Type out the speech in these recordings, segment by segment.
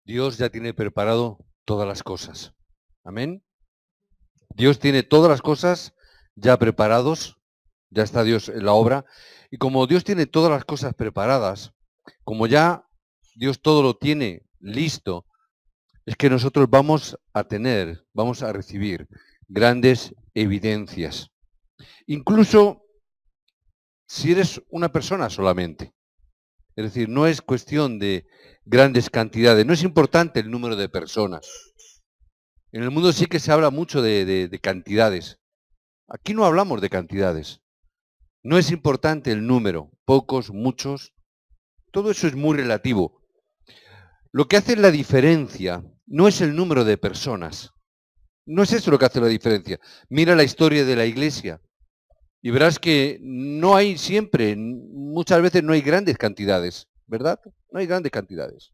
Dios ya tiene preparado todas las cosas. Amén. Dios tiene todas las cosas ya preparados, ya está Dios en la obra. Y como Dios tiene todas las cosas preparadas, como ya Dios todo lo tiene listo, es que nosotros vamos a recibir grandes evidencias. Incluso si eres una persona solamente. Es decir, no es cuestión de grandes cantidades, no es importante el número de personas. En el mundo sí que se habla mucho de cantidades. Aquí no hablamos de cantidades. No es importante el número, pocos, muchos. Todo eso es muy relativo. Lo que hace la diferencia no es el número de personas. No es eso lo que hace la diferencia. Mira la historia de la iglesia y verás que no hay siempre, muchas veces no hay grandes cantidades, ¿verdad? No hay grandes cantidades.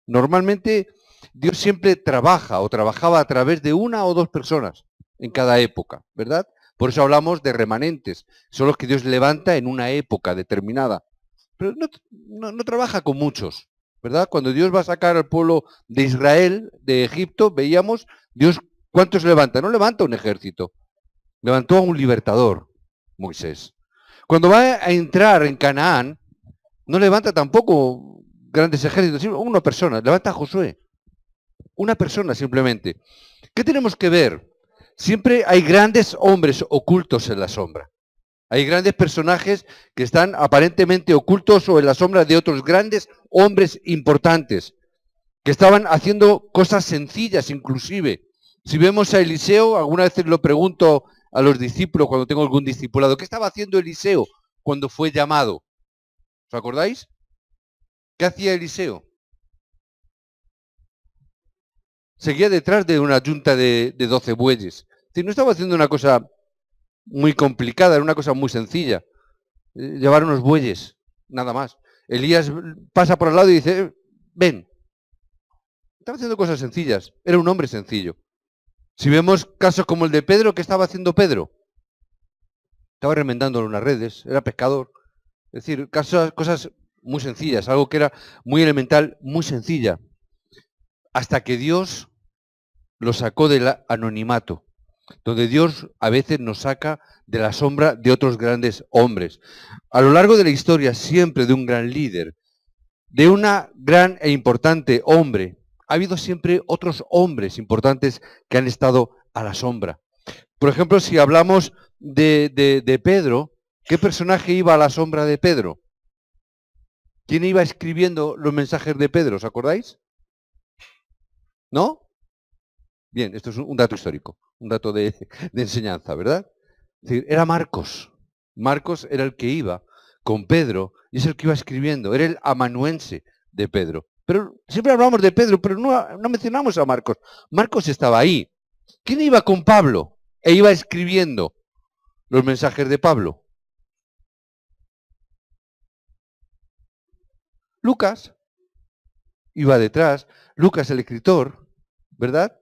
Normalmente Dios siempre trabaja o trabajaba a través de una o dos personas en cada época, ¿verdad? Por eso hablamos de remanentes. Son los que Dios levanta en una época determinada. Pero no trabaja con muchos, ¿verdad? Cuando Dios va a sacar al pueblo de Israel, de Egipto, veíamos, Dios, ¿cuántos levanta? No levanta un ejército. Levantó a un libertador, Moisés. Cuando va a entrar en Canaán, no levanta tampoco grandes ejércitos, sino una persona, levanta a Josué. Una persona simplemente. ¿Qué tenemos que ver? Siempre hay grandes hombres ocultos en la sombra. Hay grandes personajes que están aparentemente ocultos o en la sombra de otros grandes hombres importantes, que estaban haciendo cosas sencillas inclusive. Si vemos a Eliseo, alguna vez lo pregunto a los discípulos cuando tengo algún discipulado, ¿qué estaba haciendo Eliseo cuando fue llamado? ¿Os acordáis? ¿Qué hacía Eliseo? Seguía detrás de una yunta de 12 bueyes. Es decir, no estaba haciendo una cosa muy complicada, era una cosa muy sencilla. Llevar unos bueyes, nada más. Elías pasa por al lado y dice, ven. Estaba haciendo cosas sencillas, era un hombre sencillo. Si vemos casos como el de Pedro, ¿qué estaba haciendo Pedro? Estaba remendando unas redes, era pescador. Es decir, cosas muy sencillas, algo que era muy elemental, muy sencilla. Hasta que Dios lo sacó del anonimato, donde Dios a veces nos saca de la sombra de otros grandes hombres. A lo largo de la historia, siempre de un gran líder, de una gran e importante hombre, ha habido siempre otros hombres importantes que han estado a la sombra. Por ejemplo, si hablamos de Pedro, ¿qué personaje iba a la sombra de Pedro? ¿Quién iba escribiendo los mensajes de Pedro? ¿Os acordáis? ¿No? Bien, esto es un dato histórico, un dato de enseñanza, ¿verdad? Es decir, era Marcos. Marcos era el que iba con Pedro y es el que iba escribiendo, era el amanuense de Pedro. Pero siempre hablamos de Pedro, pero no mencionamos a Marcos. Marcos estaba ahí. ¿Quién iba con Pablo? E iba escribiendo los mensajes de Pablo. Lucas iba detrás. Lucas, el escritor, ¿verdad?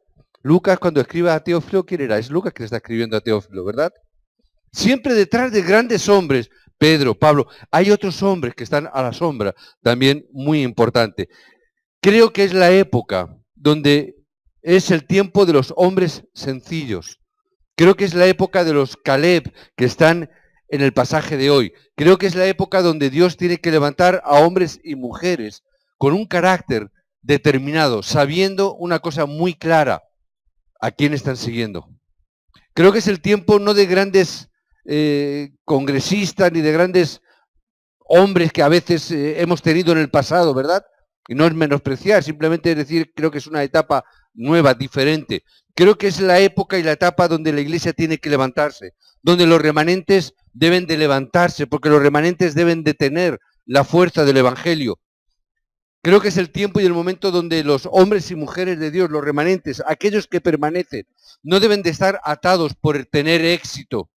Lucas, cuando escribe a Teófilo, ¿quién era? Es Lucas que le está escribiendo a Teófilo, ¿verdad? Siempre detrás de grandes hombres, Pedro, Pablo, hay otros hombres que están a la sombra, también muy importante. Creo que es la época donde es el tiempo de los hombres sencillos. Creo que es la época de los Caleb que están en el pasaje de hoy. Creo que es la época donde Dios tiene que levantar a hombres y mujeres con un carácter determinado, sabiendo una cosa muy clara, a quién están siguiendo. Creo que es el tiempo no de grandes congresistas ni de grandes hombres que a veces hemos tenido en el pasado, ¿verdad? Y no es menospreciar, simplemente es decir, creo que es una etapa nueva, diferente. Creo que es la época y la etapa donde la iglesia tiene que levantarse, donde los remanentes deben de levantarse, porque los remanentes deben de tener la fuerza del evangelio. Creo que es el tiempo y el momento donde los hombres y mujeres de Dios, los remanentes, aquellos que permanecen, no deben de estar atados por tener éxito,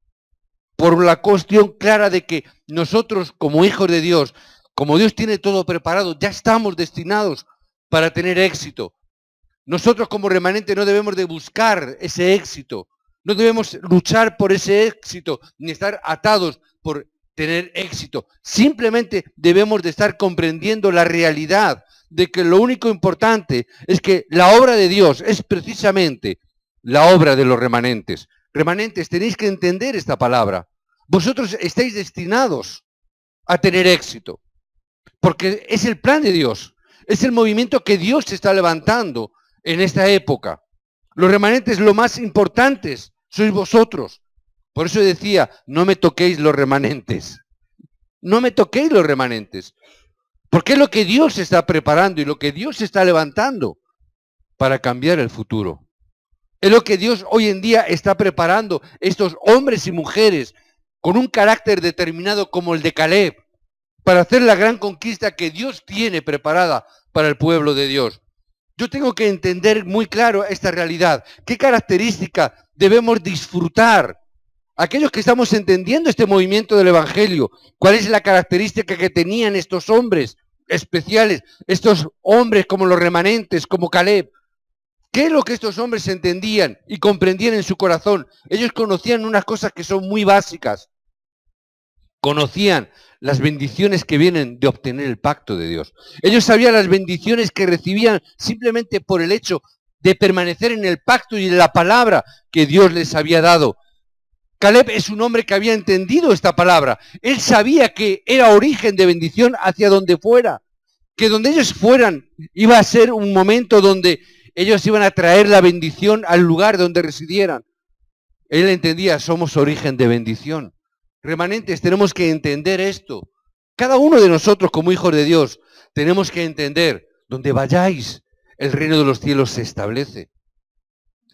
por la cuestión clara de que nosotros como hijos de Dios, como Dios tiene todo preparado, ya estamos destinados para tener éxito. Nosotros como remanente no debemos de buscar ese éxito, no debemos luchar por ese éxito, ni estar atados por tener éxito. Simplemente debemos de estar comprendiendo la realidad de que lo único importante es que la obra de Dios es precisamente la obra de los remanentes. Remanentes, tenéis que entender esta palabra. Vosotros estáis destinados a tener éxito, porque es el plan de Dios, es el movimiento que Dios está levantando en esta época. Los remanentes, lo más importantes, sois vosotros. Por eso decía, no me toquéis los remanentes. No me toquéis los remanentes. Porque es lo que Dios está preparando y lo que Dios está levantando para cambiar el futuro. Es lo que Dios hoy en día está preparando, estos hombres y mujeres con un carácter determinado como el de Caleb, para hacer la gran conquista que Dios tiene preparada para el pueblo de Dios. Yo tengo que entender muy claro esta realidad. ¿Qué característica debemos disfrutar? Aquellos que estamos entendiendo este movimiento del Evangelio, ¿cuál es la característica que tenían estos hombres especiales? Estos hombres como los remanentes, como Caleb. ¿Qué es lo que estos hombres entendían y comprendían en su corazón? Ellos conocían unas cosas que son muy básicas. Conocían las bendiciones que vienen de obtener el pacto de Dios. Ellos sabían las bendiciones que recibían simplemente por el hecho de permanecer en el pacto y en la palabra que Dios les había dado. Caleb es un hombre que había entendido esta palabra. Él sabía que era origen de bendición hacia donde fuera. Que donde ellos fueran iba a ser un momento donde ellos iban a traer la bendición al lugar donde residieran. Él entendía, somos origen de bendición. Remanentes, tenemos que entender esto. Cada uno de nosotros como hijos de Dios tenemos que entender, donde vayáis, el reino de los cielos se establece.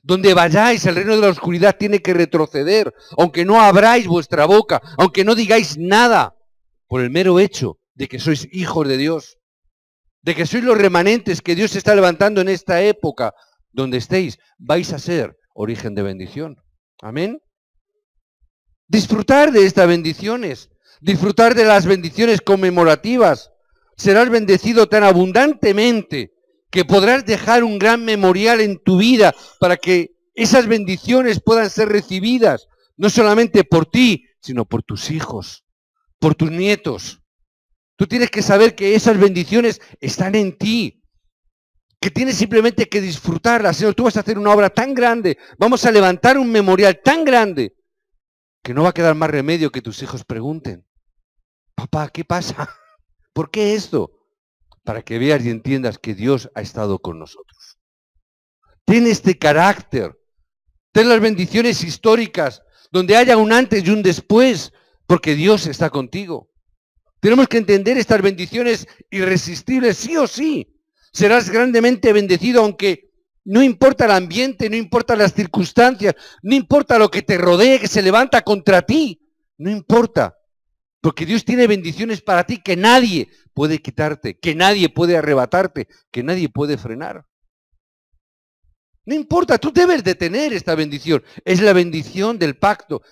Donde vayáis, el reino de la oscuridad tiene que retroceder, aunque no abráis vuestra boca, aunque no digáis nada, por el mero hecho de que sois hijos de Dios, de que sois los remanentes que Dios está levantando en esta época, donde estéis, vais a ser origen de bendición. Amén. Disfrutar de estas bendiciones, disfrutar de las bendiciones conmemorativas. Serás bendecido tan abundantemente que podrás dejar un gran memorial en tu vida para que esas bendiciones puedan ser recibidas, no solamente por ti, sino por tus hijos, por tus nietos. Tú tienes que saber que esas bendiciones están en ti, que tienes simplemente que disfrutarlas. Señor, tú vas a hacer una obra tan grande, vamos a levantar un memorial tan grande, que no va a quedar más remedio que tus hijos pregunten, papá, ¿qué pasa? ¿Por qué esto? Para que veas y entiendas que Dios ha estado con nosotros. Ten este carácter, ten las bendiciones históricas, donde haya un antes y un después, porque Dios está contigo. Tenemos que entender estas bendiciones irresistibles, sí o sí. Serás grandemente bendecido, aunque no importa el ambiente, no importa las circunstancias, no importa lo que te rodee, que se levanta contra ti, no importa. Porque Dios tiene bendiciones para ti que nadie puede quitarte, que nadie puede arrebatarte, que nadie puede frenar. No importa, tú debes de tener esta bendición. Es la bendición del pacto.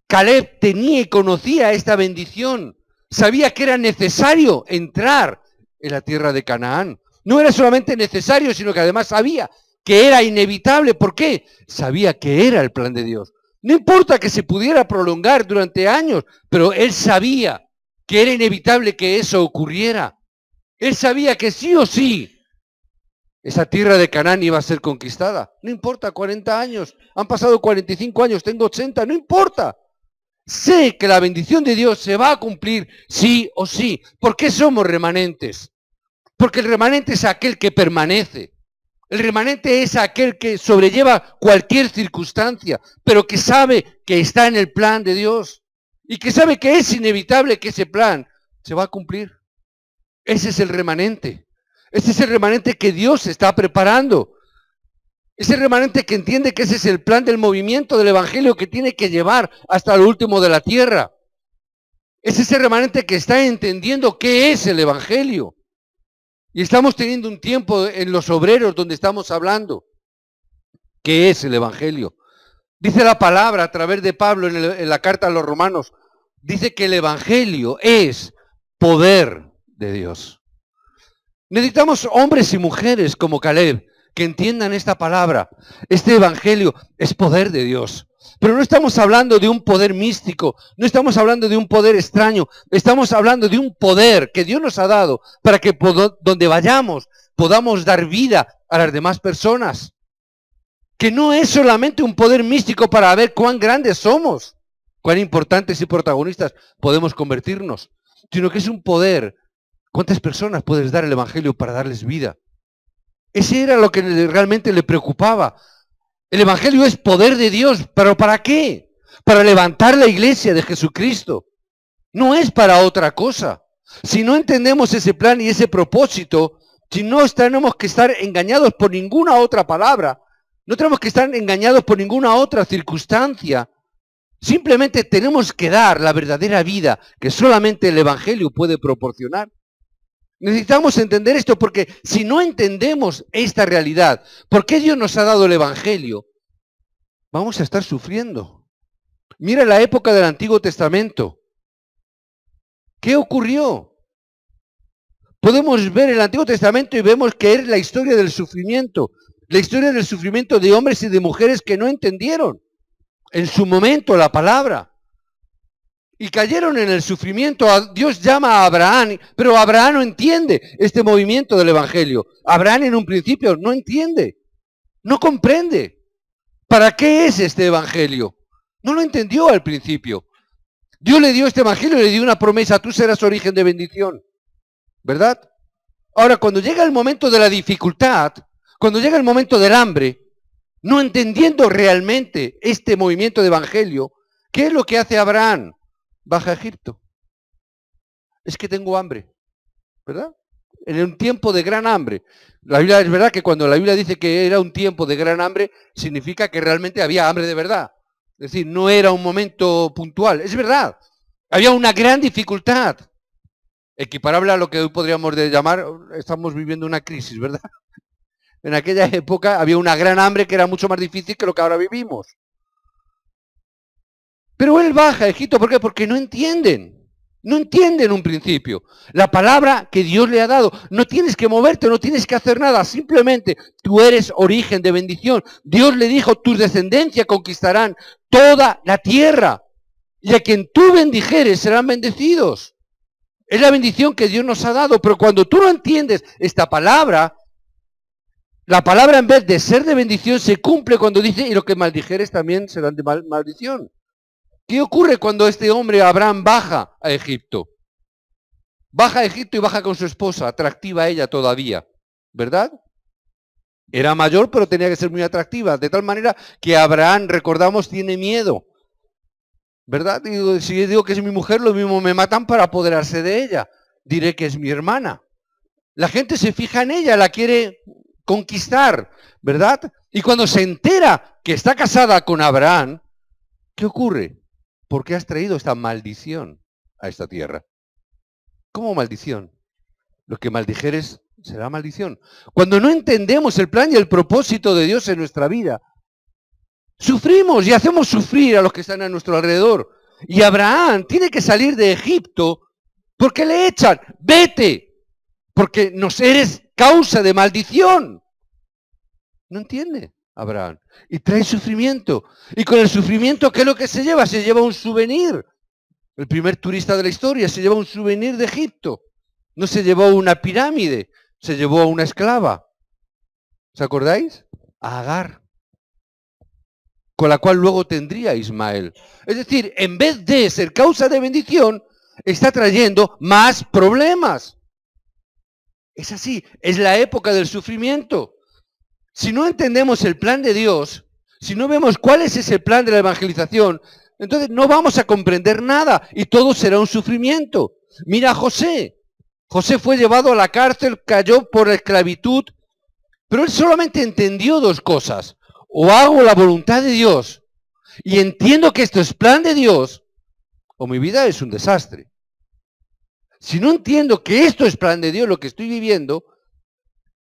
Caleb tenía y conocía esta bendición. Sabía que era necesario entrar en la tierra de Canaán. No era solamente necesario, sino que además sabía que era inevitable. ¿Por qué? Sabía que era el plan de Dios. No importa que se pudiera prolongar durante años, pero él sabía que era inevitable que eso ocurriera. Él sabía que sí o sí esa tierra de Canaán iba a ser conquistada. No importa, 40 años, han pasado 45 años, tengo 80, no importa. Sé que la bendición de Dios se va a cumplir sí o sí. ¿Por qué somos remanentes? Porque el remanente es aquel que permanece. El remanente es aquel que sobrelleva cualquier circunstancia, pero que sabe que está en el plan de Dios y que sabe que es inevitable que ese plan se va a cumplir. Ese es el remanente. Ese es el remanente que Dios está preparando. Ese remanente que entiende que ese es el plan del movimiento del Evangelio que tiene que llevar hasta lo último de la tierra. Es ese remanente que está entendiendo qué es el Evangelio. Y estamos teniendo un tiempo en los obreros donde estamos hablando. ¿Qué es el Evangelio? Dice la palabra a través de Pablo en la carta a los romanos. Dice que el Evangelio es poder de Dios. Necesitamos hombres y mujeres como Caleb que entiendan esta palabra. Este Evangelio es poder de Dios. Pero no estamos hablando de un poder místico, no estamos hablando de un poder extraño, estamos hablando de un poder que Dios nos ha dado para que donde vayamos podamos dar vida a las demás personas. Que no es solamente un poder místico para ver cuán grandes somos, cuán importantes y protagonistas podemos convertirnos, sino que es un poder. ¿Cuántas personas puedes dar el Evangelio para darles vida? Ese era lo que realmente le preocupaba. El Evangelio es poder de Dios, ¿pero para qué? Para levantar la iglesia de Jesucristo. No es para otra cosa. Si no entendemos ese plan y ese propósito, si no tenemos que estar engañados por ninguna otra palabra, no tenemos que estar engañados por ninguna otra circunstancia, simplemente tenemos que dar la verdadera vida que solamente el Evangelio puede proporcionar. Necesitamos entender esto porque si no entendemos esta realidad, ¿por qué Dios nos ha dado el Evangelio? Vamos a estar sufriendo. Mira la época del Antiguo Testamento. ¿Qué ocurrió? Podemos ver el Antiguo Testamento y vemos que es la historia del sufrimiento de hombres y de mujeres que no entendieron en su momento la palabra. Y cayeron en el sufrimiento. Dios llama a Abraham, pero Abraham no entiende este movimiento del Evangelio. Abraham en un principio no entiende, no comprende. ¿Para qué es este Evangelio? No lo entendió al principio. Dios le dio este Evangelio y le dio una promesa: tú serás origen de bendición. ¿Verdad? Ahora, cuando llega el momento de la dificultad, cuando llega el momento del hambre, no entendiendo realmente este movimiento de Evangelio, ¿qué es lo que hace Abraham? Baja a Egipto. Es que tengo hambre, ¿verdad? En un tiempo de gran hambre. La Biblia, es verdad que cuando la Biblia dice que era un tiempo de gran hambre, significa que realmente había hambre de verdad. Es decir, no era un momento puntual. Es verdad, había una gran dificultad, equiparable a lo que hoy podríamos llamar, estamos viviendo una crisis, ¿verdad? En aquella época había una gran hambre que era mucho más difícil que lo que ahora vivimos. Pero él baja a Egipto, ¿por qué? Porque no entienden un principio. La palabra que Dios le ha dado, no tienes que moverte, no tienes que hacer nada, simplemente tú eres origen de bendición. Dios le dijo: tus descendencias conquistarán toda la tierra, y a quien tú bendijeres serán bendecidos. Es la bendición que Dios nos ha dado, pero cuando tú no entiendes esta palabra, la palabra en vez de ser de bendición se cumple cuando dice: y lo que maldijeres también serán de maldición. ¿Qué ocurre cuando este hombre, Abraham, baja a Egipto? Baja a Egipto y baja con su esposa, atractiva a ella todavía, ¿verdad? Era mayor, pero tenía que ser muy atractiva, de tal manera que Abraham, recordamos, tiene miedo, ¿verdad? Si yo digo que es mi mujer, lo mismo me matan para apoderarse de ella. Diré que es mi hermana. La gente se fija en ella, la quiere conquistar, ¿verdad? Y cuando se entera que está casada con Abraham, ¿qué ocurre? ¿Por qué has traído esta maldición a esta tierra? ¿Cómo maldición? Lo que maldijeres será maldición. Cuando no entendemos el plan y el propósito de Dios en nuestra vida, sufrimos y hacemos sufrir a los que están a nuestro alrededor. Y Abraham tiene que salir de Egipto porque le echan: vete, porque nos eres causa de maldición. No entiende Abraham. Y trae sufrimiento. Y con el sufrimiento, ¿qué es lo que se lleva? Se lleva un souvenir. El primer turista de la historia se lleva un souvenir de Egipto. No se llevó una pirámide, se llevó a una esclava. ¿Os acordáis? A Agar, con la cual luego tendría Ismael. Es decir, en vez de ser causa de bendición, está trayendo más problemas. Es así, es la época del sufrimiento. Si no entendemos el plan de Dios, si no vemos cuál es ese plan de la evangelización, entonces no vamos a comprender nada y todo será un sufrimiento. Mira a José. José fue llevado a la cárcel, cayó por la esclavitud, pero él solamente entendió dos cosas: o hago la voluntad de Dios y entiendo que esto es plan de Dios, o mi vida es un desastre. Si no entiendo que esto es plan de Dios, lo que estoy viviendo,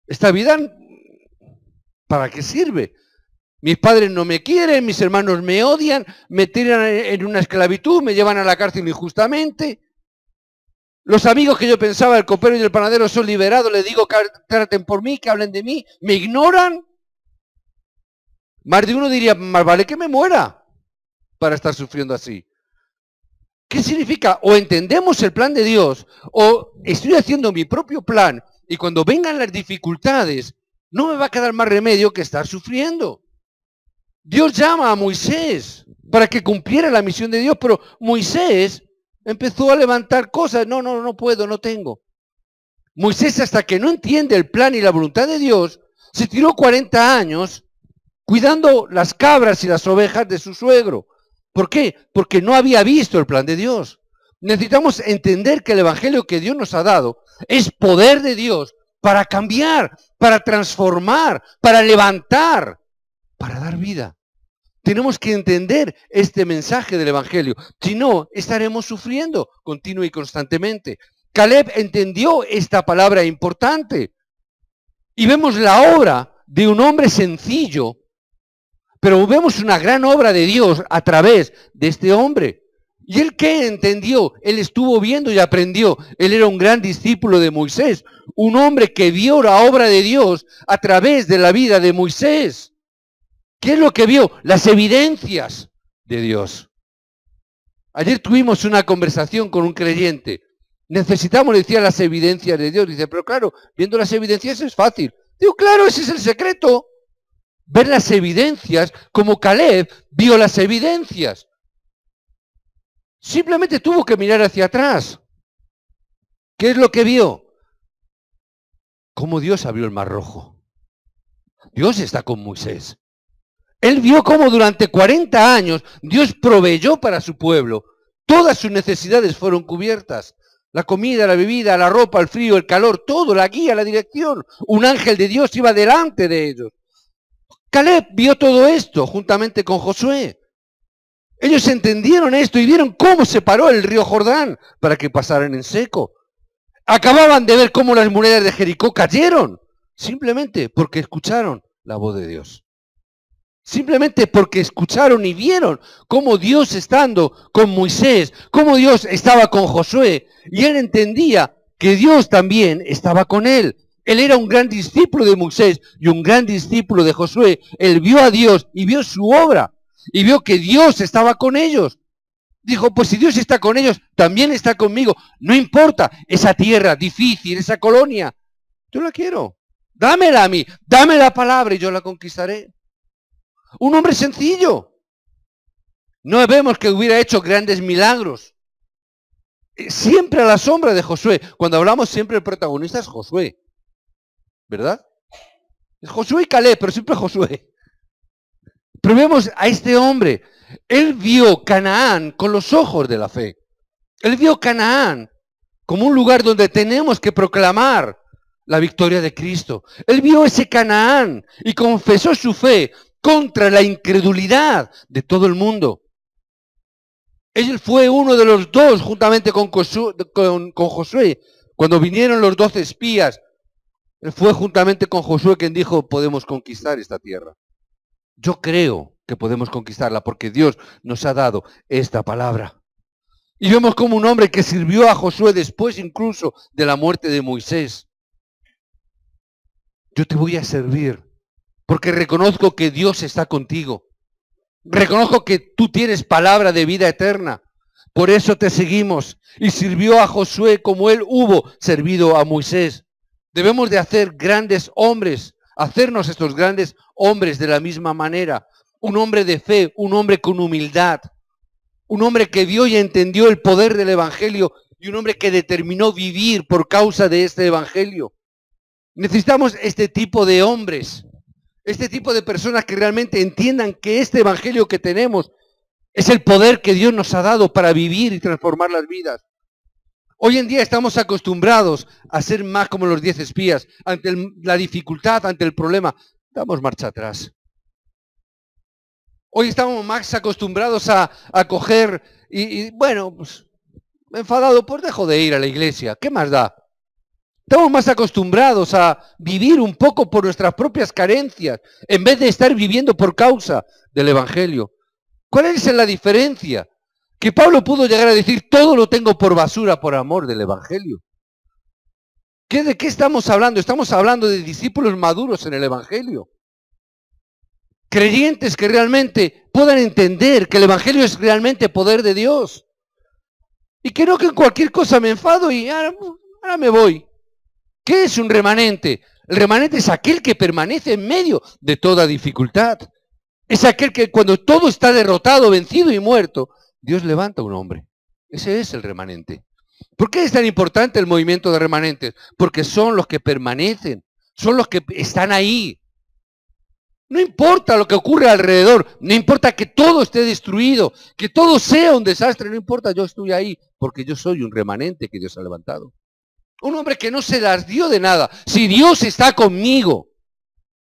esta vida, ¿para qué sirve? Mis padres no me quieren, mis hermanos me odian, me tiran en una esclavitud, me llevan a la cárcel injustamente. Los amigos que yo pensaba, el copero y el panadero, son liberados, les digo que traten por mí, que hablen de mí, me ignoran. Más de uno diría: más vale que me muera. para estar sufriendo así. ¿Qué significa? O entendemos el plan de Dios, o estoy haciendo mi propio plan, y cuando vengan las dificultades, no me va a quedar más remedio que estar sufriendo. Dios llama a Moisés para que cumpliera la misión de Dios, pero Moisés empezó a levantar cosas. No puedo, no tengo. Moisés, hasta que no entiende el plan y la voluntad de Dios, se tiró 40 años cuidando las cabras y las ovejas de su suegro. ¿Por qué? Porque no había visto el plan de Dios. Necesitamos entender que el evangelio que Dios nos ha dado es poder de Dios para cambiar, para transformar, para levantar, para dar vida. Tenemos que entender este mensaje del evangelio. Si no, estaremos sufriendo continua y constantemente. Caleb entendió esta palabra importante. Y vemos la obra de un hombre sencillo, pero vemos una gran obra de Dios a través de este hombre. ¿Y él qué entendió? Él estuvo viendo y aprendió. Él era un gran discípulo de Moisés, un hombre que vio la obra de Dios a través de la vida de Moisés. ¿Qué es lo que vio? Las evidencias de Dios. Ayer tuvimos una conversación con un creyente. Necesitamos, le decía, las evidencias de Dios. Dice, pero claro, viendo las evidencias es fácil. Digo, claro, ese es el secreto. Ver las evidencias como Caleb vio las evidencias. Simplemente tuvo que mirar hacia atrás. ¿Qué es lo que vio? Cómo Dios abrió el Mar Rojo. Dios está con Moisés. Él vio cómo durante 40 años Dios proveyó para su pueblo. Todas sus necesidades fueron cubiertas. La comida, la bebida, la ropa, el frío, el calor, todo, la guía, la dirección. Un ángel de Dios iba delante de ellos. Caleb vio todo esto juntamente con Josué. Ellos entendieron esto y vieron cómo se paró el río Jordán para que pasaran en seco. Acababan de ver cómo las murallas de Jericó cayeron, simplemente porque escucharon la voz de Dios. Simplemente porque escucharon y vieron cómo Dios estando con Moisés, cómo Dios estaba con Josué, y él entendía que Dios también estaba con él. Él era un gran discípulo de Moisés y un gran discípulo de Josué. Él vio a Dios y vio su obra y vio que Dios estaba con ellos. Dijo, pues si Dios está con ellos, también está conmigo. No importa esa tierra difícil, esa colonia. Yo la quiero. Dámela a mí, dame la palabra y yo la conquistaré. Un hombre sencillo. No vemos que hubiera hecho grandes milagros. Siempre a la sombra de Josué. Cuando hablamos siempre el protagonista es Josué. ¿Verdad? Es Josué y Caleb, pero siempre Josué. Pero vemos a este hombre. Él vio Canaán con los ojos de la fe. Él vio Canaán como un lugar donde tenemos que proclamar la victoria de Cristo. Él vio ese Canaán y confesó su fe contra la incredulidad de todo el mundo. Él fue uno de los dos, juntamente con Josué, cuando vinieron los 12 espías. Él fue juntamente con Josué quien dijo, podemos conquistar esta tierra. Yo creo que podemos conquistarla porque Dios nos ha dado esta palabra. Y vemos como un hombre que sirvió a Josué después incluso de la muerte de Moisés. Yo te voy a servir porque reconozco que Dios está contigo. Reconozco que tú tienes palabra de vida eterna. Por eso te seguimos. Y sirvió a Josué como él hubo servido a Moisés. Debemos de hacer grandes hombres, hacernos estos grandes hombres de la misma manera. Un hombre de fe, un hombre con humildad. Un hombre que vio y entendió el poder del evangelio y un hombre que determinó vivir por causa de este evangelio. Necesitamos este tipo de hombres. Este tipo de personas que realmente entiendan que este evangelio que tenemos es el poder que Dios nos ha dado para vivir y transformar las vidas. Hoy en día estamos acostumbrados a ser más como los 10 espías. Ante la dificultad, ante el problema, damos marcha atrás. Hoy estamos más acostumbrados a coger y bueno, pues enfadado, pues dejo de ir a la iglesia. ¿Qué más da? Estamos más acostumbrados a vivir un poco por nuestras propias carencias, en vez de estar viviendo por causa del evangelio. ¿Cuál es la diferencia? Que Pablo pudo llegar a decir, todo lo tengo por basura por amor del evangelio. ¿De qué estamos hablando? Estamos hablando de discípulos maduros en el evangelio. Creyentes que realmente puedan entender que el Evangelio es realmente poder de Dios. Y que no que en cualquier cosa me enfado y ahora me voy. ¿Qué es un remanente? El remanente es aquel que permanece en medio de toda dificultad. Es aquel que cuando todo está derrotado, vencido y muerto, Dios levanta a un hombre. Ese es el remanente. ¿Por qué es tan importante el movimiento de remanentes? Porque son los que permanecen, son los que están ahí. No importa lo que ocurre alrededor, no importa que todo esté destruido, que todo sea un desastre, no importa, yo estoy ahí, porque yo soy un remanente que Dios ha levantado. Un hombre que no se las dio de nada. Si Dios está conmigo.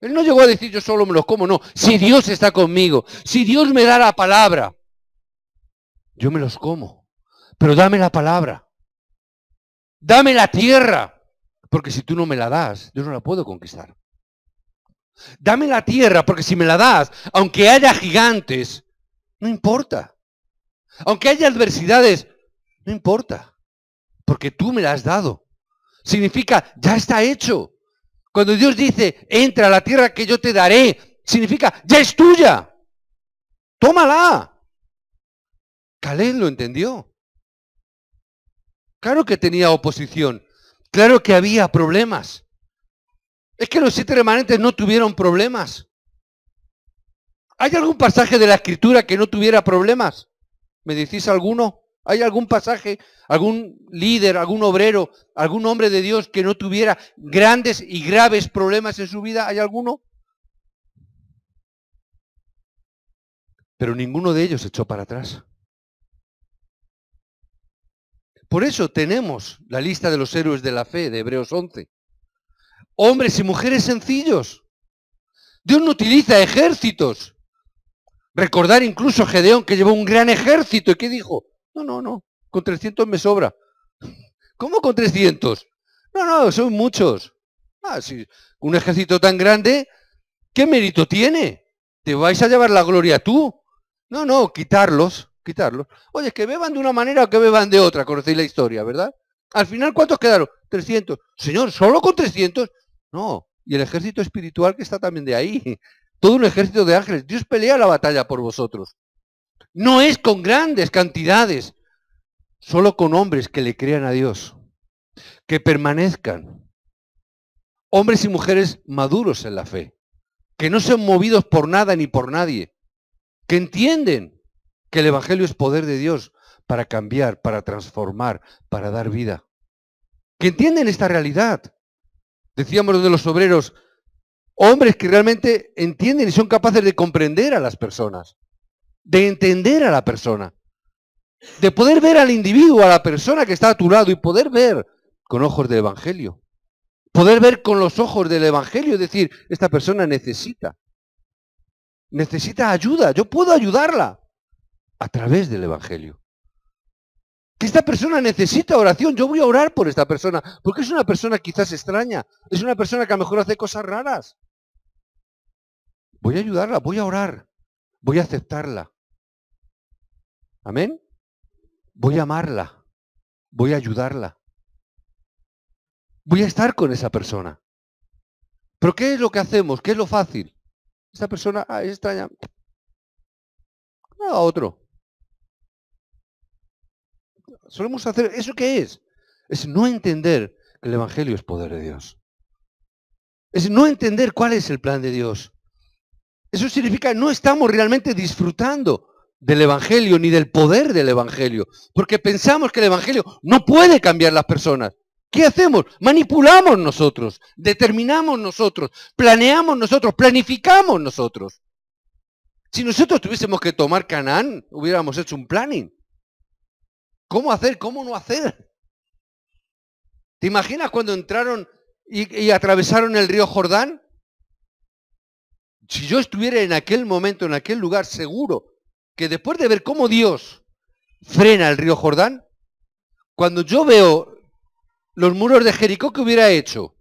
Él no llegó a decir yo solo me los como, no. Si Dios está conmigo, si Dios me da la palabra, yo me los como. Pero dame la palabra. Dame la tierra. Porque si tú no me la das, yo no la puedo conquistar. Dame la tierra, porque si me la das, aunque haya gigantes, no importa. Aunque haya adversidades, no importa. Porque tú me la has dado. Significa, ya está hecho. Cuando Dios dice, entra a la tierra que yo te daré, significa, ya es tuya. Tómala. Caleb lo entendió. Claro que tenía oposición. Claro que había problemas. Es que los 7 remanentes no tuvieron problemas. ¿Hay algún pasaje de la Escritura que no tuviera problemas? ¿Me decís alguno? ¿Hay algún pasaje, algún líder, algún obrero, algún hombre de Dios que no tuviera grandes y graves problemas en su vida? ¿Hay alguno? Pero ninguno de ellos echó para atrás. Por eso tenemos la lista de los héroes de la fe de Hebreos 11. Hombres y mujeres sencillos. Dios no utiliza ejércitos. Recordar incluso a Gedeón que llevó un gran ejército y que dijo, no, con 300 me sobra. ¿Cómo con 300? No, son muchos. Si un ejército tan grande, ¿qué mérito tiene? ¿Te vais a llevar la gloria tú? No, quitarlos. Oye, que beban de una manera o que beban de otra, conocéis la historia, ¿verdad? Al final, ¿cuántos quedaron? 300. Señor, ¿solo con 300? No, y el ejército espiritual que está también de ahí. Todo un ejército de ángeles. Dios pelea la batalla por vosotros. No es con grandes cantidades, solo con hombres que le crean a Dios, que permanezcan. Hombres y mujeres maduros en la fe, que no sean movidos por nada ni por nadie, que entienden que el Evangelio es poder de Dios para cambiar, para transformar, para dar vida. Que entienden esta realidad. Decíamos de los obreros, hombres que realmente entienden y son capaces de comprender a las personas, de entender a la persona, de poder ver al individuo, a la persona que está a tu lado y poder ver con ojos del Evangelio. Poder ver con los ojos del Evangelio y decir, esta persona necesita ayuda, yo puedo ayudarla a través del Evangelio. Que esta persona necesita oración, yo voy a orar por esta persona, porque es una persona quizás extraña, es una persona que a lo mejor hace cosas raras. Voy a ayudarla, voy a orar, voy a aceptarla. ¿Amén? Voy a amarla, voy a ayudarla. Voy a estar con esa persona. ¿Pero qué es lo que hacemos? ¿Qué es lo fácil? Esta persona es extraña. A otro. Solemos hacer, ¿eso qué es? Es no entender que el Evangelio es poder de Dios. Es no entender cuál es el plan de Dios. Eso significa no estamos realmente disfrutando del Evangelio ni del poder del Evangelio, porque pensamos que el Evangelio no puede cambiar las personas. ¿Qué hacemos? Manipulamos nosotros, determinamos nosotros, planeamos nosotros, planificamos nosotros. Si nosotros tuviésemos que tomar Canaán, hubiéramos hecho un planning. ¿Cómo hacer? ¿Cómo no hacer? ¿Te imaginas cuando entraron y atravesaron el río Jordán? Si yo estuviera en aquel momento, en aquel lugar, seguro que después de ver cómo Dios frena el río Jordán, cuando yo veo los muros de Jericó, ¿qué hubiera hecho?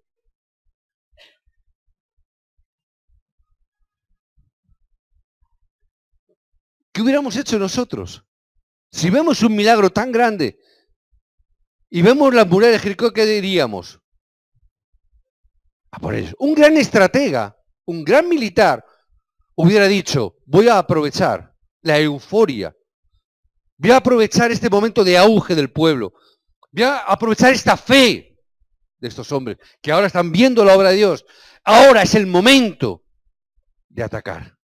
¿Qué hubiéramos hecho nosotros? Si vemos un milagro tan grande y vemos las murallas de Jericó, ¿qué diríamos? A por ellos. Un gran estratega, un gran militar, hubiera dicho, voy a aprovechar la euforia, voy a aprovechar este momento de auge del pueblo, voy a aprovechar esta fe de estos hombres que ahora están viendo la obra de Dios, ahora es el momento de atacar.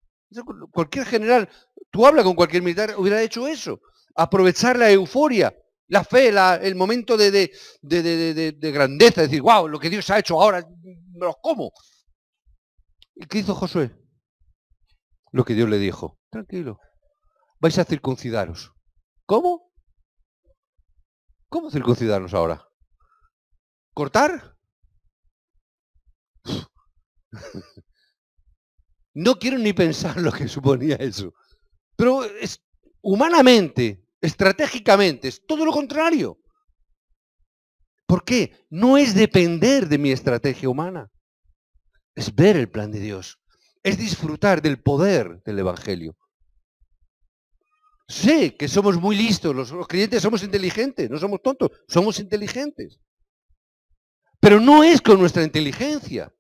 Cualquier general, tú hablas con cualquier militar, hubiera hecho eso, aprovechar la euforia, la fe, el momento de grandeza, decir, wow, lo que Dios ha hecho ahora, me los como. ¿Y qué hizo Josué? Lo que Dios le dijo, tranquilo, vais a circuncidaros. ¿Cómo? ¿Cómo circuncidarnos ahora? ¿Cortar? No quiero ni pensar lo que suponía eso. Pero humanamente, estratégicamente, es todo lo contrario. ¿Por qué? No es depender de mi estrategia humana. Es ver el plan de Dios. Es disfrutar del poder del Evangelio. Sé que somos muy listos, los creyentes somos inteligentes, no somos tontos, somos inteligentes. Pero no es con nuestra inteligencia,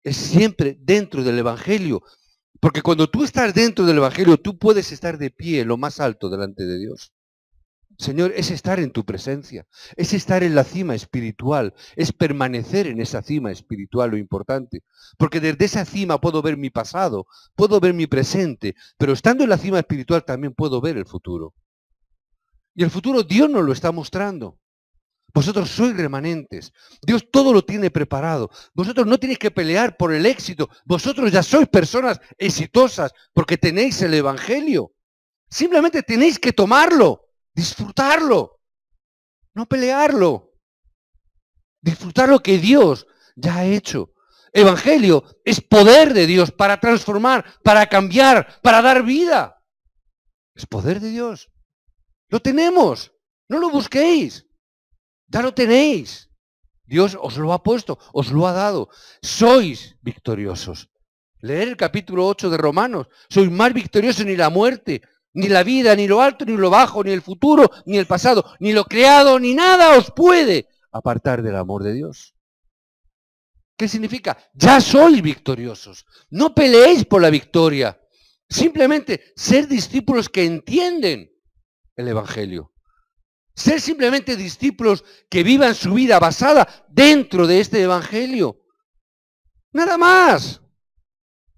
es siempre dentro del Evangelio. Porque cuando tú estás dentro del Evangelio, tú puedes estar de pie en lo más alto delante de Dios. Señor, es estar en tu presencia, es estar en la cima espiritual, es permanecer en esa cima espiritual lo importante. Porque desde esa cima puedo ver mi pasado, puedo ver mi presente, pero estando en la cima espiritual también puedo ver el futuro. Y el futuro Dios nos lo está mostrando. Vosotros sois remanentes. Dios todo lo tiene preparado. Vosotros no tenéis que pelear por el éxito. Vosotros ya sois personas exitosas porque tenéis el Evangelio. Simplemente tenéis que tomarlo, disfrutarlo, no pelearlo. Disfrutar lo que Dios ya ha hecho. Evangelio es poder de Dios para transformar, para cambiar, para dar vida. Es poder de Dios. Lo tenemos. No lo busquéis. Ya lo tenéis. Dios os lo ha puesto, os lo ha dado. Sois victoriosos. Leer el capítulo 8 de Romanos. Sois más victoriosos ni la muerte, ni la vida, ni lo alto, ni lo bajo, ni el futuro, ni el pasado, ni lo creado, ni nada os puede apartar del amor de Dios. ¿Qué significa? Ya sois victoriosos. No peleéis por la victoria. Simplemente ser discípulos que entienden el Evangelio. Ser simplemente discípulos que vivan su vida basada dentro de este Evangelio. Nada más.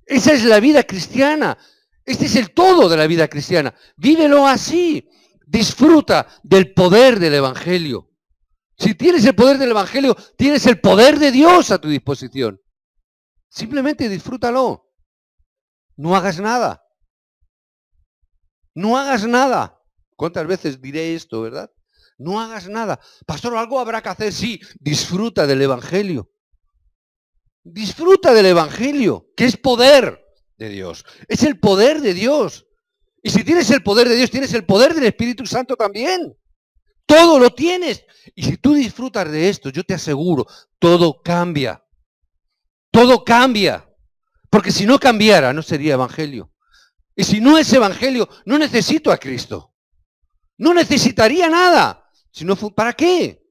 Esa es la vida cristiana. Este es el todo de la vida cristiana. Vívelo así. Disfruta del poder del Evangelio. Si tienes el poder del Evangelio, tienes el poder de Dios a tu disposición. Simplemente disfrútalo. No hagas nada. No hagas nada. ¿Cuántas veces diré esto, verdad? No hagas nada. Pastor, algo habrá que hacer. Sí, disfruta del Evangelio. Disfruta del Evangelio, que es poder de Dios. Es el poder de Dios. Y si tienes el poder de Dios, tienes el poder del Espíritu Santo también. Todo lo tienes. Y si tú disfrutas de esto, yo te aseguro, todo cambia. Todo cambia. Porque si no cambiara, no sería Evangelio. Y si no es Evangelio, no necesito a Cristo. No necesitaría nada. Si no, ¿para qué?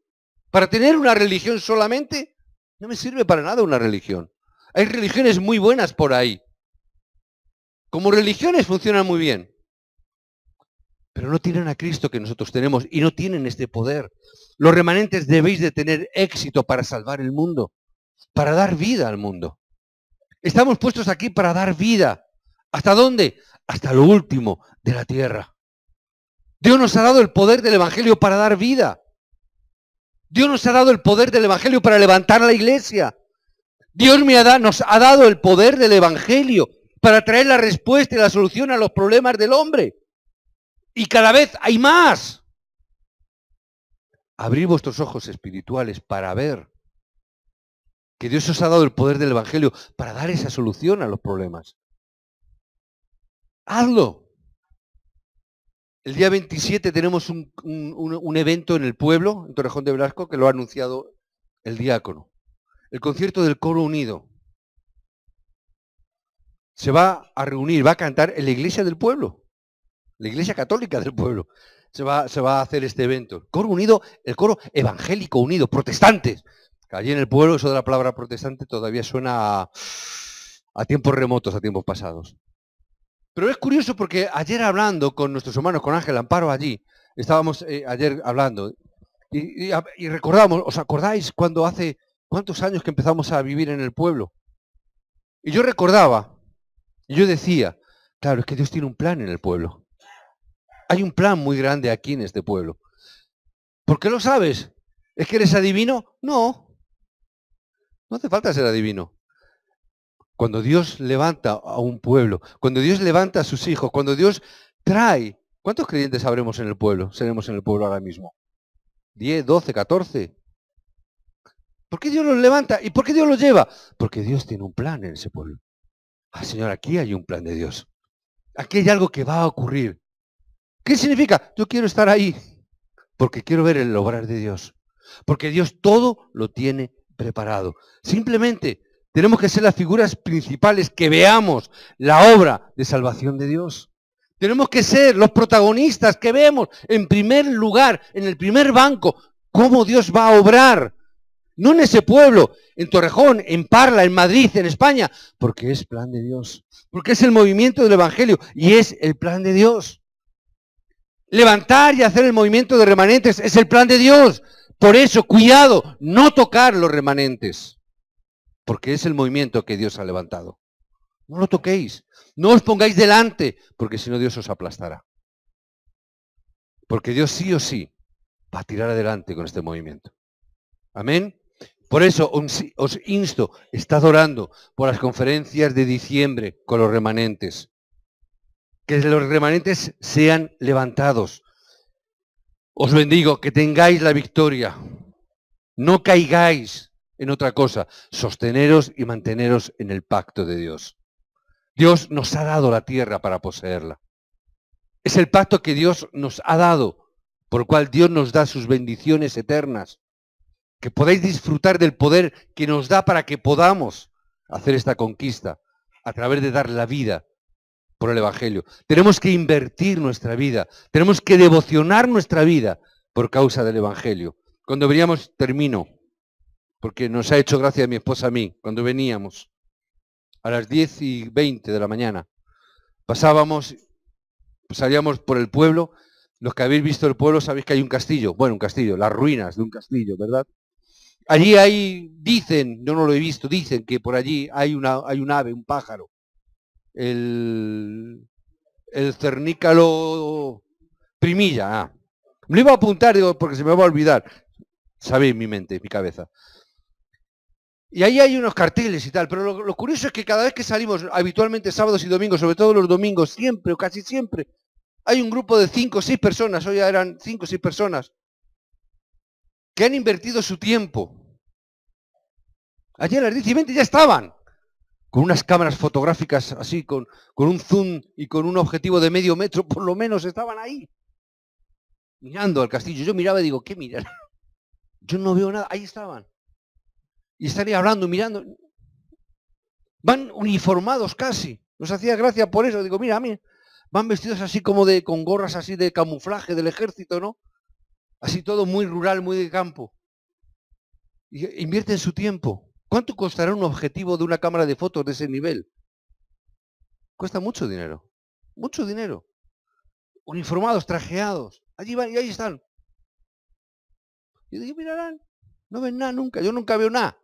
¿Para tener una religión solamente? No me sirve para nada una religión. Hay religiones muy buenas por ahí. Como religiones funcionan muy bien. Pero no tienen a Cristo que nosotros tenemos y no tienen este poder. Los remanentes debéis de tener éxito para salvar el mundo, para dar vida al mundo. Estamos puestos aquí para dar vida. ¿Hasta dónde? Hasta lo último de la tierra. Dios nos ha dado el poder del Evangelio para dar vida. Dios nos ha dado el poder del Evangelio para levantar la iglesia. Dios nos ha dado el poder del Evangelio para traer la respuesta y la solución a los problemas del hombre. Y cada vez hay más. Abrid vuestros ojos espirituales para ver que Dios os ha dado el poder del Evangelio para dar esa solución a los problemas. Hazlo. El día 27 tenemos un evento en el pueblo, en Torrejón de Blasco, que lo ha anunciado el diácono. El concierto del Coro Unido. Se va a reunir, va a cantar en la iglesia del pueblo, la iglesia católica del pueblo. Se va a hacer este evento. El Coro Unido, el Coro Evangélico Unido, protestantes. Allí en el pueblo eso de la palabra protestante todavía suena a tiempos remotos, a tiempos pasados. Pero es curioso porque ayer hablando con nuestros hermanos, con Ángel Amparo allí, estábamos ayer hablando y recordamos, ¿os acordáis cuando hace cuántos años que empezamos a vivir en el pueblo? Y yo recordaba, y yo decía, claro, es que Dios tiene un plan en el pueblo. Hay un plan muy grande aquí en este pueblo. ¿Por qué lo sabes? ¿Es que eres adivino? No. No hace falta ser adivino. Cuando Dios levanta a un pueblo, cuando Dios levanta a sus hijos, cuando Dios trae, ¿cuántos creyentes habremos en el pueblo? Seremos en el pueblo ahora mismo. 10, 12, 14. ¿Por qué Dios los levanta? ¿Y por qué Dios los lleva? Porque Dios tiene un plan en ese pueblo. Ah, Señor, aquí hay un plan de Dios. Aquí hay algo que va a ocurrir. ¿Qué significa? Yo quiero estar ahí porque quiero ver el obrar de Dios. Porque Dios todo lo tiene preparado. Simplemente tenemos que ser las figuras principales que veamos la obra de salvación de Dios. Tenemos que ser los protagonistas que vemos en primer lugar, en el primer banco, cómo Dios va a obrar. No en ese pueblo, en Torrejón, en Parla, en Madrid, en España, porque es plan de Dios. Porque es el movimiento del Evangelio y es el plan de Dios. Levantar y hacer el movimiento de remanentes es el plan de Dios. Por eso, cuidado, no tocar los remanentes. Porque es el movimiento que Dios ha levantado. No lo toquéis. No os pongáis delante, porque si no Dios os aplastará. Porque Dios sí o sí va a tirar adelante con este movimiento. Amén. Por eso os insto, estad orando por las conferencias de diciembre con los remanentes. Que los remanentes sean levantados. Os bendigo, que tengáis la victoria. No caigáis en otra cosa. Sosteneros y manteneros en el pacto de Dios. Dios nos ha dado la tierra para poseerla. Es el pacto que Dios nos ha dado, por el cual Dios nos da sus bendiciones eternas. Que podáis disfrutar del poder que nos da para que podamos hacer esta conquista a través de dar la vida por el Evangelio. Tenemos que invertir nuestra vida, tenemos que devocionar nuestra vida por causa del Evangelio. Cuando veníamos, termino, porque nos ha hecho gracia mi esposa a mí, cuando veníamos a las 10:20 de la mañana, salíamos por el pueblo. Los que habéis visto el pueblo sabéis que hay un castillo, bueno, un castillo, las ruinas de un castillo, ¿verdad? Allí dicen, yo no lo he visto, dicen que por allí hay un ave, un pájaro. El cernícalo primilla. Me lo iba a apuntar, digo, porque se me va a olvidar. Sabéis mi mente, mi cabeza. Y ahí hay unos carteles y tal, pero lo curioso es que cada vez que salimos, habitualmente sábados y domingos, sobre todo los domingos, siempre o casi siempre, hay un grupo de 5 o 6 personas, hoy ya eran 5 o 6 personas, que han invertido su tiempo. Ayer a las 10:20 ya estaban, con unas cámaras fotográficas así, con un zoom y con un objetivo de medio metro, por lo menos estaban ahí, mirando al castillo. Yo miraba y digo, ¿qué miran? Yo no veo nada, ahí estaban. Y están ahí hablando, mirando. Van uniformados casi. Nos hacía gracia por eso. Digo, mira, a mí van vestidos así como con gorras así de camuflaje del ejército, ¿no? Así todo muy rural, muy de campo. Y invierten su tiempo. ¿Cuánto costará un objetivo de una cámara de fotos de ese nivel? Cuesta mucho dinero. Mucho dinero. Uniformados, trajeados. Allí van y ahí están. Y digo, mirarán. No ven nada nunca. Yo nunca veo nada.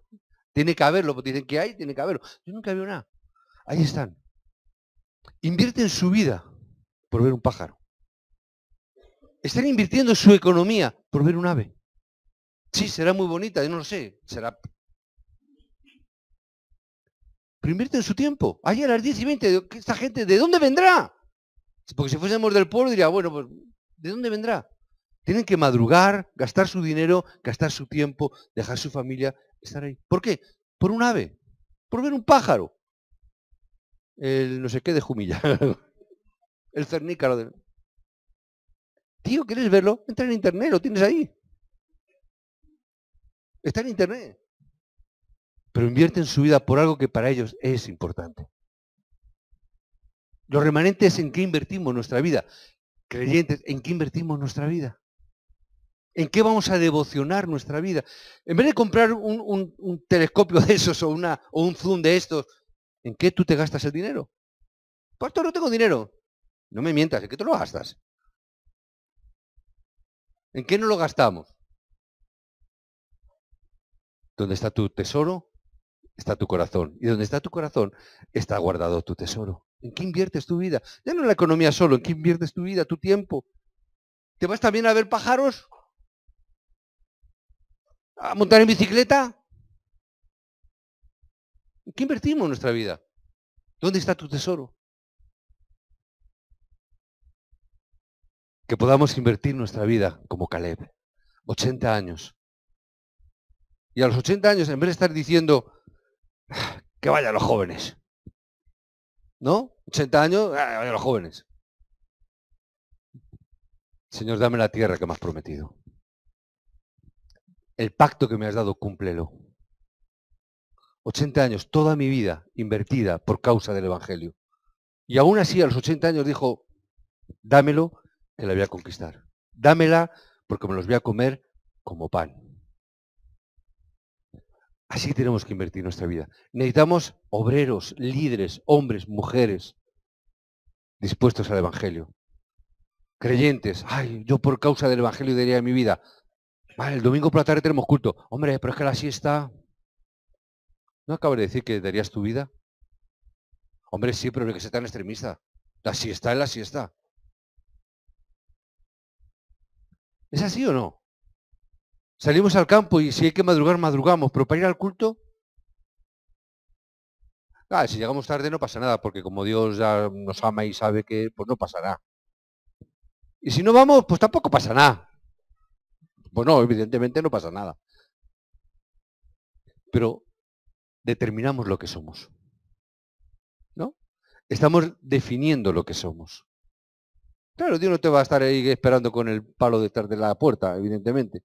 Tiene que haberlo, porque dicen que hay, tiene que haberlo. Yo nunca veo nada. Ahí están. Invierten su vida por ver un pájaro. Están invirtiendo su economía por ver un ave. Sí, será muy bonita, yo no lo sé. Será. Pero invierten su tiempo. Ayer a las 10:20, esta gente, ¿de dónde vendrá? Porque si fuésemos del pueblo diría, bueno, pues, ¿de dónde vendrá? Tienen que madrugar, gastar su dinero, gastar su tiempo, dejar su familia, estar ahí. ¿Por qué? Por un ave, por ver un pájaro. El no sé qué de Jumilla. El cernícalo de... Tío, ¿quieres verlo? Entra en internet, lo tienes ahí. Está en internet. Pero invierten su vida por algo que para ellos es importante. Los remanentes, ¿en qué invertimos nuestra vida? Creyentes, ¿en qué invertimos nuestra vida? ¿En qué vamos a devocionar nuestra vida? En vez de comprar un telescopio de esos o un zoom de estos, ¿en qué tú te gastas el dinero? Pastor, no tengo dinero. No me mientas, ¿en qué te lo gastas? ¿En qué no lo gastamos? Donde está tu tesoro, está tu corazón. Y donde está tu corazón, está guardado tu tesoro. ¿En qué inviertes tu vida? Ya no en la economía solo, ¿en qué inviertes tu vida, tu tiempo? ¿Te vas también a ver pájaros? ¿A montar en bicicleta? ¿En qué invertimos nuestra vida? ¿Dónde está tu tesoro? Que podamos invertir nuestra vida como Caleb. 80 años. Y a los 80 años, en vez de estar diciendo que vayan los jóvenes, ¿no? 80 años, vayan los jóvenes. Señor, dame la tierra que me has prometido. El pacto que me has dado, cúmplelo. 80 años, toda mi vida invertida por causa del Evangelio. Y aún así, a los 80 años dijo, dámelo, que la voy a conquistar. Dámela, porque me los voy a comer como pan. Así tenemos que invertir nuestra vida. Necesitamos obreros, líderes, hombres, mujeres, dispuestos al Evangelio. Creyentes, ay, yo por causa del Evangelio daría mi vida. Vale, el domingo por la tarde tenemos culto. Hombre, pero es que la siesta... ¿No acabas de decir que darías tu vida? Hombre, sí, pero no hay que ser tan extremista. La siesta es la siesta. ¿Es así o no? Salimos al campo y si hay que madrugar, madrugamos, pero para ir al culto... si llegamos tarde no pasa nada, porque como Dios ya nos ama y sabe que, pues no pasará. Y si no vamos, pues tampoco pasa nada. Pues no, evidentemente no pasa nada. Pero determinamos lo que somos, ¿no? Estamos definiendo lo que somos. Claro, Dios no te va a estar ahí esperando con el palo detrás de la puerta, evidentemente.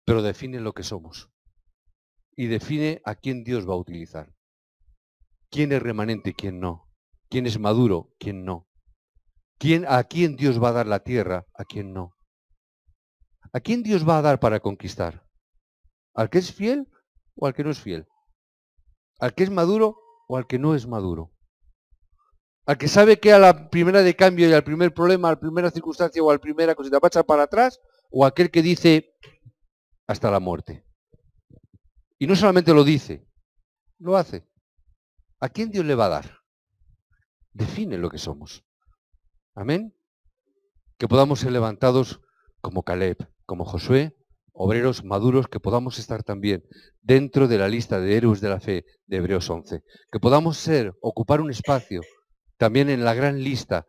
Pero define lo que somos. Y define a quién Dios va a utilizar. ¿Quién es remanente y quién no? ¿Quién es maduro? ¿Quién no? ¿A quién Dios va a dar la tierra? ¿A quién no? ¿A quién Dios va a dar para conquistar? ¿Al que es fiel o al que no es fiel? ¿Al que es maduro o al que no es maduro? ¿Al que sabe que a la primera de cambio y al primer problema, a la primera circunstancia o a la primera cosita va a echar para atrás? ¿O aquel que dice hasta la muerte? Y no solamente lo dice, lo hace. ¿A quién Dios le va a dar? Define lo que somos. Amén. Que podamos ser levantados como Caleb, como Josué, obreros maduros, que podamos estar también dentro de la lista de héroes de la fe de Hebreos 11. Que podamos ocupar un espacio también en la gran lista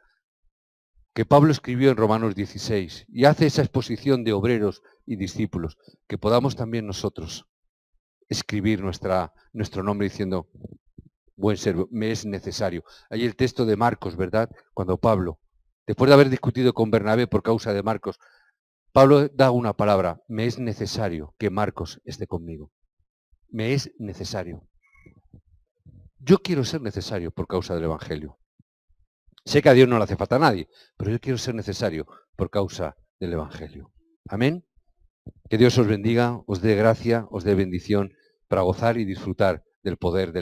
que Pablo escribió en Romanos 16 y hace esa exposición de obreros y discípulos. Que podamos también nosotros escribir nuestro nombre diciendo, buen servo, me es necesario. Hay el texto de Marcos, ¿verdad? Cuando Pablo, después de haber discutido con Bernabé por causa de Marcos, Pablo da una palabra, me es necesario que Marcos esté conmigo. Me es necesario. Yo quiero ser necesario por causa del Evangelio. Sé que a Dios no le hace falta a nadie, pero yo quiero ser necesario por causa del Evangelio. Amén. Que Dios os bendiga, os dé gracia, os dé bendición para gozar y disfrutar del poder del Evangelio.